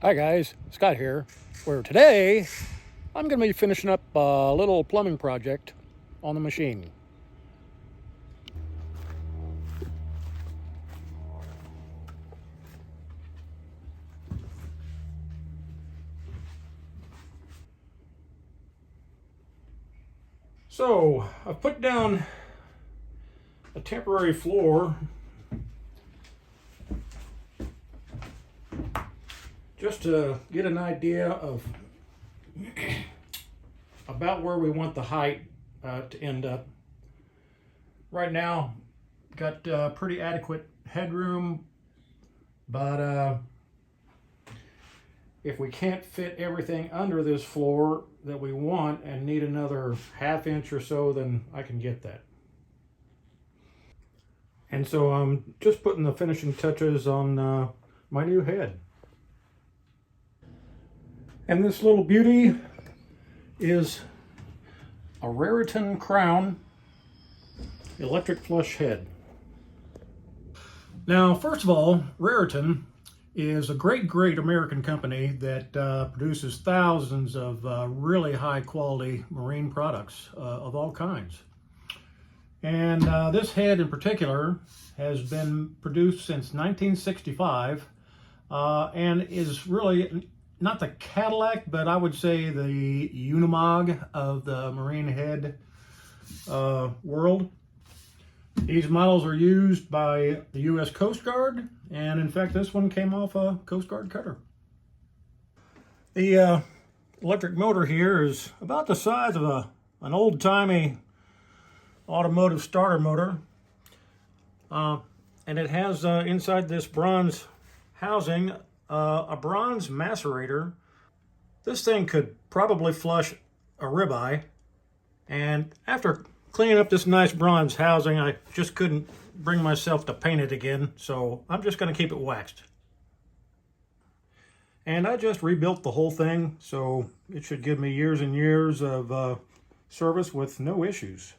Hi guys, Scott here, where today I'm going to be finishing up a little plumbing project on the machine. So I've put down a temporary floor just to get an idea of about where we want the height to end up. Right now, got pretty adequate headroom, but if we can't fit everything under this floor that we want and need another ½ inch or so, then I can get that. And so I'm just putting the finishing touches on my new head. And this little beauty is a Raritan Crown electric flush head. Now, first of all, Raritan is a great American company that produces thousands of really high quality marine products of all kinds. And this head in particular has been produced since 1965 and is really not the Cadillac, but I would say the Unimog of the marine head world. These models are used by the U.S. Coast Guard, and in fact this one came off a Coast Guard cutter. The electric motor here is about the size of an old-timey automotive starter motor, and it has inside this bronze housing a bronze macerator. This thing could probably flush a ribeye, and after cleaning up this nice bronze housing, I just couldn't bring myself to paint it again, so I'm just going to keep it waxed. And I just rebuilt the whole thing, so it should give me years and years of service with no issues.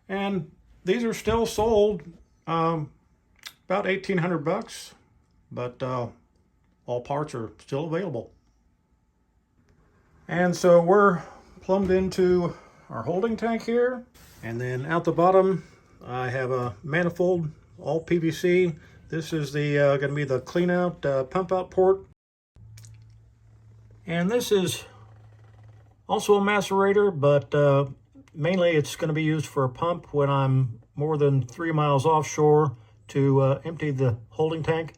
And these are still sold about $1,800, but all parts are still available. And so we're plumbed into our holding tank here, and then out the bottom I have a manifold, all PVC. This is the going to be the clean out pump out port, and this is also a macerator, but mainly it's going to be used for a pump when I'm more than 3 miles offshore to empty the holding tank.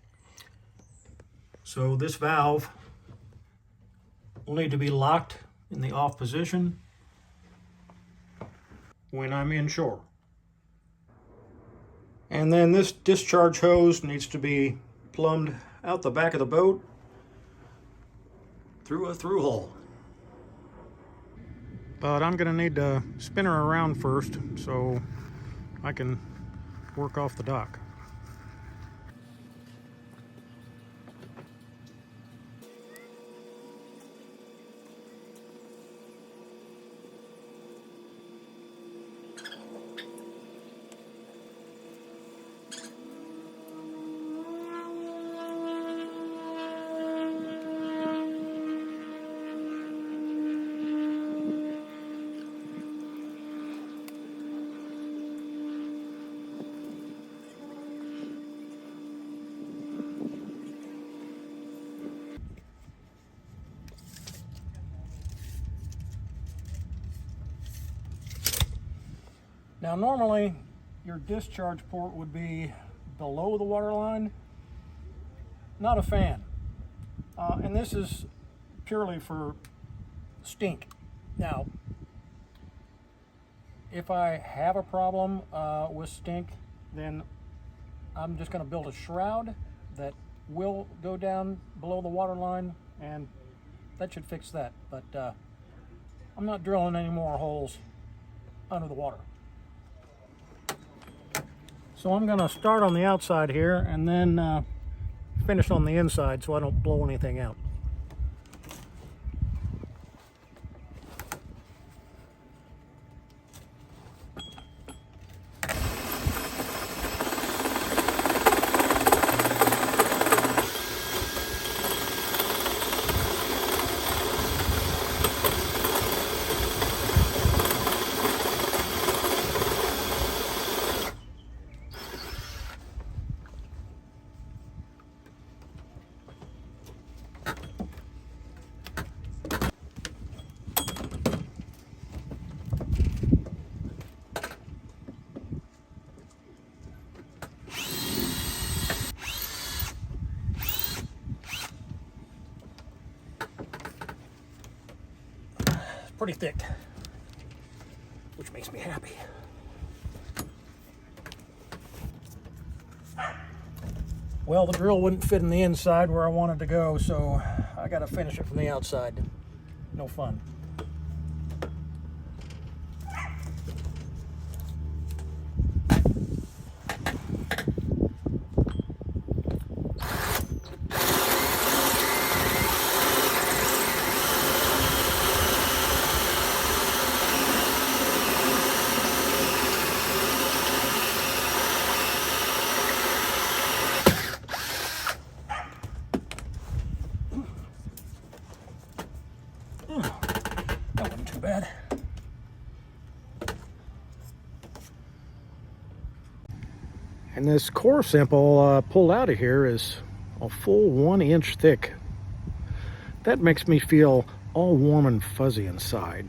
So this valve will need to be locked in the off position when I'm inshore. And then this discharge hose needs to be plumbed out the back of the boat through a through hole. But I'm going to need to spin her around first so I can work off the dock. Now normally your discharge port would be below the water line. Not a fan. And this is purely for stink. Now, if I have a problem with stink, then I'm just going to build a shroud that will go down below the water line, and that should fix that. But I'm not drilling any more holes under the water. So I'm going to start on the outside here and then finish on the inside so I don't blow anything out. pretty thick, which makes me happy. Well, the drill wouldn't fit in the inside where I wanted to go, so I got to finish it from the outside. No fun. That wasn't too bad. And this core sample pulled out of here is a full 1 inch thick. That makes me feel all warm and fuzzy inside.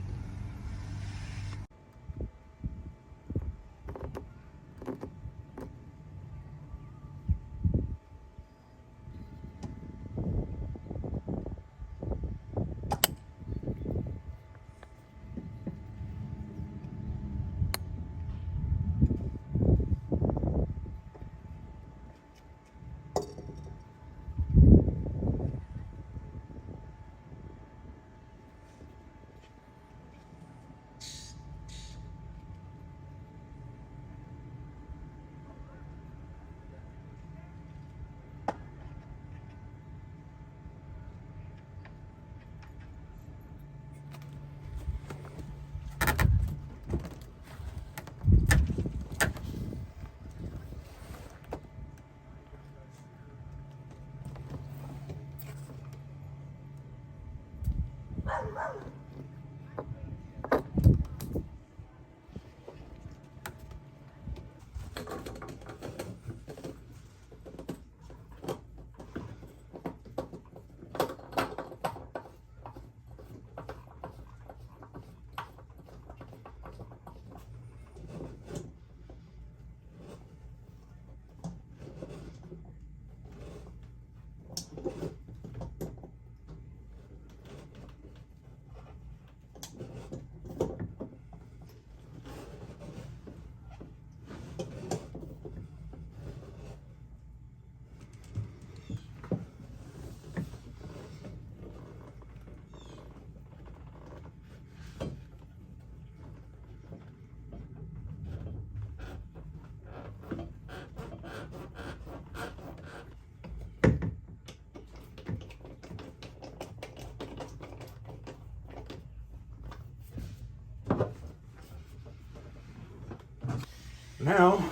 Now,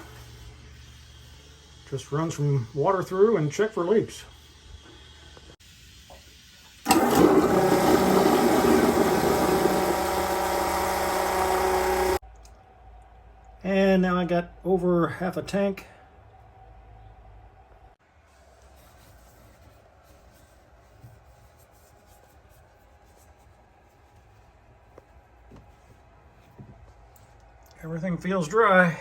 just run some water through and check for leaks. And now I got over half a tank. Everything feels dry.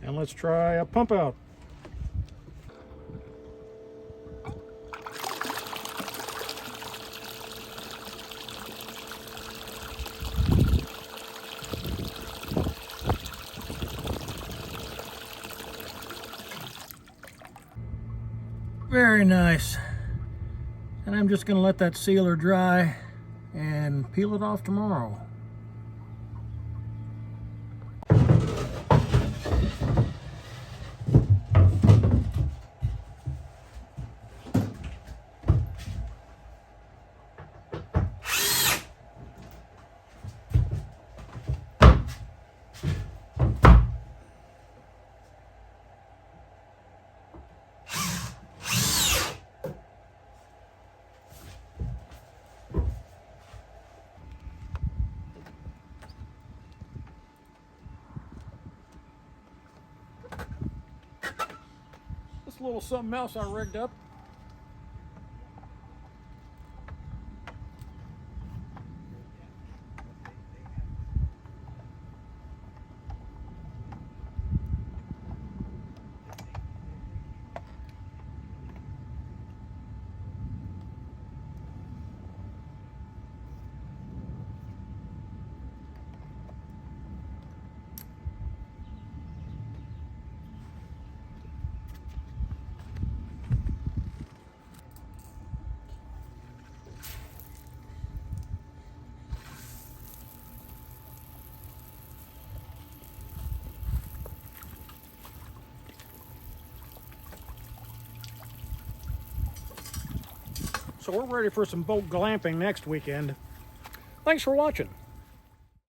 And let's try a pump out. Very nice. And I'm just going to let that sealer dry and peel it off tomorrow. A little something else I rigged up. so we're ready for some boat glamping next weekend. Thanks for watching.